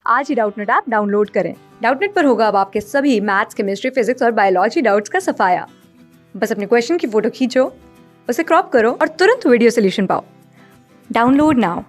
आज ही Doubtnut app download करें। Doubtnut पर होगा अब आपके सभी मैथ्स, केमिस्ट्री, फिजिक्स और बायोलॉजी डाउट्स का सफाया। बस अपने क्वेश्चन की फोटो खींचो, उसे क्रॉप करो और तुरंत वीडियो सोल्यूशन पाओ। Download now.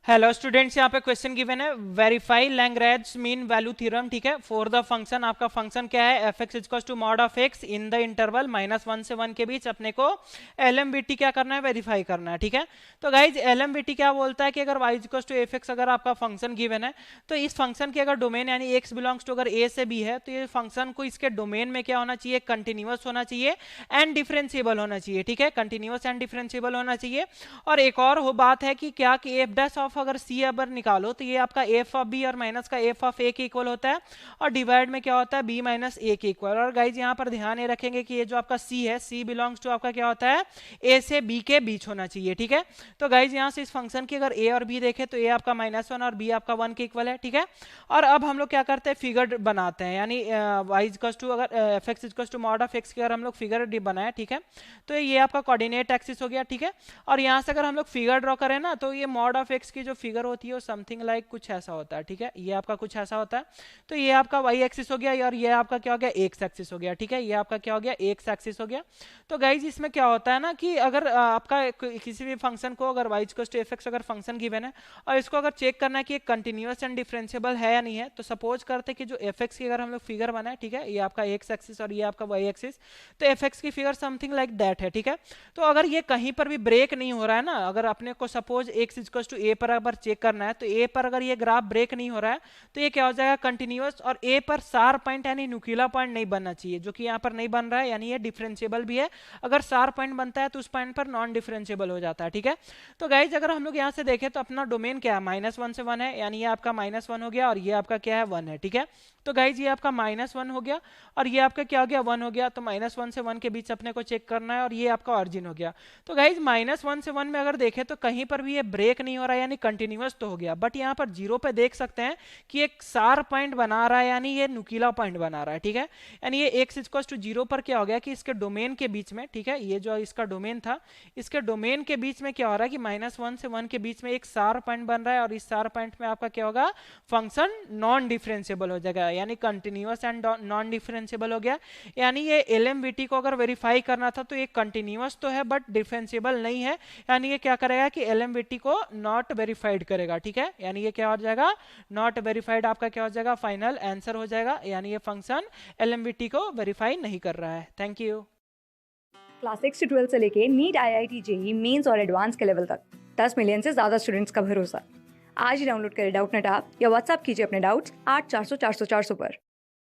हेलो स्टूडेंट्स, यहाँ पे क्वेश्चन गिवन है, verify Lagrange mean value theorem. ठीक है, फॉर द फंक्शन, आपका फंक्शन क्या है, F X equals to mod of X in the interval -1 से 1 के बीच अपने को एलएमबीटी क्या करना है, वेरीफाई करना है। ठीक है, तो गाइज एलएमबीटी क्या बोलता है कि अगर Y equals to F X अगर आपका फंक्शन गिवन है तो इस फंक्शन की अगर डोमेन यानी एक्स बिलोंग्स टू अगर ए से बी है तो ये फंक्शन को इसके डोमेन में क्या होना चाहिए, कंटिन्यूअस होना चाहिए एंड डिफरेंशिएबल होना चाहिए। ठीक है, कंटिन्यूअस एंड डिफरेंशिएबल होना चाहिए। और एक और वो बात है कि क्या कि एफ डैश ऑफ अगर सी अगर निकालो तो ये आपका एफ ऑफ बी और माइनस का एफ ऑफ ए के इक्वल होता है और डिवाइड में क्या होता है, बी माइनस ए के इक्वल। और गाइज यहाँ पर ध्यान ये रखेंगे कि ये जो आपका सी है, सी बिलोंग्स टू आपका क्या होता है, ए से बी के बीच होना चाहिए। ठीक है, तो गाइज यहाँ से इस फंक्शन की अगर ए और बी देखें तो ए आपका -1 और बी आपका 1 के इक्वल है। ठीक है, और अब हम लोग क्या करते हैं, फिगर बनाते हैं, यानी वाई इक्वल्स टू अगर F X equals to mod of X की अगर हम लोग फिगर बनाए, ठीक है, तो ये आपका कोऑर्डिनेट एक्सिस हो गया। ठीक है, और यहाँ से अगर हम लोग फिगर ड्रॉ करें ना तो ये मॉड ऑफ एक्स की जो फिगर होती है वो समथिंग लाइक कुछ ऐसा होता है। ठीक है, ये आपका कुछ ऐसा होता है, तो ये आपका वाई एक्सिस हो गया और ये आपका क्या हो गया, एक्स एक्सिस हो गया। ठीक है, ये आपका क्या हो गया, एक्स एक्सिस हो गया। तो गाइज इसमें क्या होता है ना कि अगर आपका किसी भी फंक्शन को अगर Y equals to F X अगर फंक्शन गिवन है और इसको अगर चेक करना है कि कंटिन्यूअस एंड डिफरेंशिएबल है या नहीं है, तो सपोज करते हैं कि जो एफ एक्स की अगर हम लोग फिगर बनाए, ठीक है, ये आपका एक्स एक्सिस और ये आपका वाई एक्सिस, तो एफ एक्स की फिगर समथिंग लाइक दैट है। ठीक है, तो अगर ये कहीं पर भी ब्रेक नहीं हो रहा है ना, अगर अपने को सपोज एक्स इक्वल्स टू ए पर अगर चेक करना है तो ए पर अगर ये ग्राफ ब्रेक नहीं हो रहा है तो ये क्या हो जाएगा, कंटिन्यूअस, और ए पर शार्प पॉइंट यानी नुकीला पॉइंट नहीं बनना चाहिए, जो कि यहाँ पर नहीं बन रहा है, यानी ये डिफरेंशिएबल भी है। अगर शार्प पॉइंट बनता है तो उस पॉइंट पर नॉन डिफरेंशिएबल हो जाता है। ठीक है, तो गाइज अगर हम लोग यहाँ से देखें तो अपना डोमेन क्या है, -1 से 1 है, यानी ये आपका -1 हो गया और ये आपका क्या है, 1 है। ठीक है, तो गाइज ये आपका -1 हो गया और ये आपका क्या हो गया, 1 हो गया, तो -1 से 1 के बीच अपने को चेक करना है और ये आपका ऑरिजिन हो गया। तो गाइज -1 से 1 में अगर देखें तो कहीं पर भी ये ब्रेक नहीं हो रहा है, यानी कंटिन्यूअस तो हो गया, बट यहाँ पर जीरो पे देख सकते हैं कि एक शार्प पॉइंट बना रहा है, यानी ये नुकीला पॉइंट बना रहा है। ठीक है, यानी ये एक्स इक्वल्स टू 0 पर क्या हो गया कि इसके डोमेन के बीच में, ठीक है, ये जो इसका डोमेन था, इसके डोमेन के बीच में क्या हो रहा है कि -1 से 1 के बीच में एक शार्प पॉइंट बन रहा है और इस शार्प पॉइंट में आपका क्या होगा, फंक्शन नॉन डिफरेंशिएबल हो जाएगा, यानी कंटिन्यूअस एंड नॉन डिफरेंशिएबल हो गया। यानी ये एलएमबीटी को अगर वेरीफाई करना था तो ये कंटिन्यूअस तो है बट डिफरेंशिएबल नहीं है, यानी ये क्या करेगा कि एलएमबीटी को नॉट वेरीफाइड करेगा। ठीक है, यानी ये क्या हो जाएगा, नॉट वेरीफाइड, आपका क्या हो जाएगा, फाइनल आंसर हो जाएगा, यानी ये फंक्शन एलएमबीटी को वेरीफाई नहीं कर रहा है। Thank you. क्लास 6 से 12 से लेके नीट, IIT, जेईई मेंस और एडवांस के लेवल तक 10 मिलियन से ज्यादा स्टूडेंट्स का भरोसा। आज ही डाउनलोड करें डाउटनेट ऐप या व्हाट्सएप कीजिए अपने डाउट्स 8400 400 400 पर।